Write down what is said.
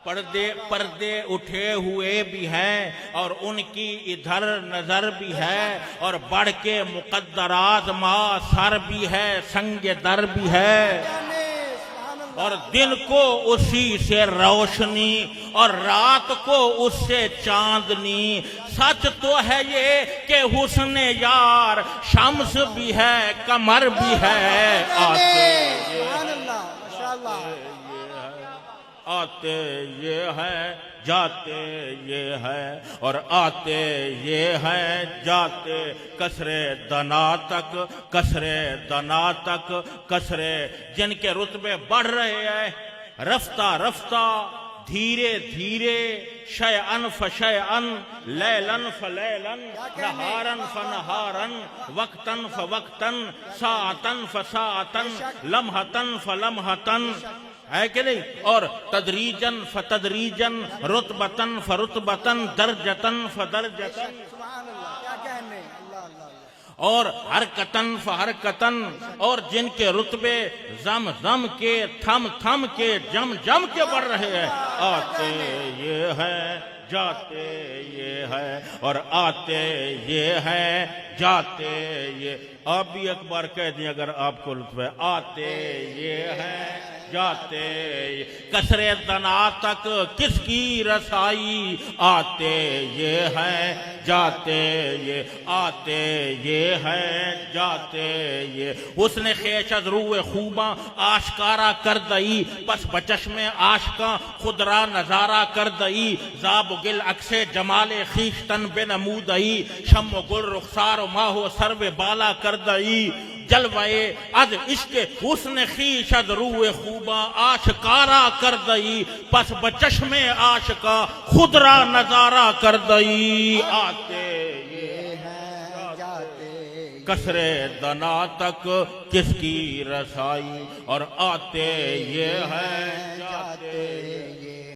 پردے اٹھے ہوئے بھی ہیں اور ان کی ادھر نظر بھی ہے، اور بڑھ کے مقدرات ماں سر بھی ہے، سنگ در بھی ہے، اور دن کو اسی سے روشنی اور رات کو اس سے چاندنی۔ سچ تو ہے یہ کہ حسن یار شمس بھی ہے، قمر بھی ہے، آتے یہ ہے جاتے یہ ہے، اور آتے یہ ہے جاتے کسرے دنا تک، کسرے دنا تک، کسرے جن کے رتبے بڑھ رہے ہیں رفتہ رفتہ، دھیرے دھیرے، شیئن فشیئن، لیلن فلیلن، نہارن فنہارن، وقتن فوقتن، ساعتن فساعتن، لمحتن فلمحتن، ہے کہ نہیں؟ اور تدریجن فتدریجن، رتبتن فرتبتن، درجتن فدرجتن، اور حرکتن فحرکتن، اور جن کے رتبے زم زم کے، تھم تھم کے، جم جم کے بڑھ رہے ہیں۔ آتے یہ ہے جاتے یہ ہے، اور آتے یہ ہے جاتے یہ۔ آپ بھی ایک بار کہہ دیں اگر آپ کو لطف ہے، آتے یہ ہے جاتے کسرے دنا تک کس کی رسائی، آتے یہ ہے جاتے یہ، آتے یہ ہے جاتے یہ۔ اس نے خیش از روح خوباں آشکارا کر دئی، پس بچشم عاشقاں خود را نظارہ کر دئی، زاب و گل عکس جمال خویشتن بنمودئی، شم و گل رخسار و ماہ و سرو بالا کر دئی، جلوے از عشق حسن خویش از روح خوباں آشکارا کر دئی، پس بچشم عاشقاں خود را نظارہ کر دئی، آتے یہ ہے جاتے کسرے دنا تک کس کی رسائی، اور آتے یہ ہے جاتے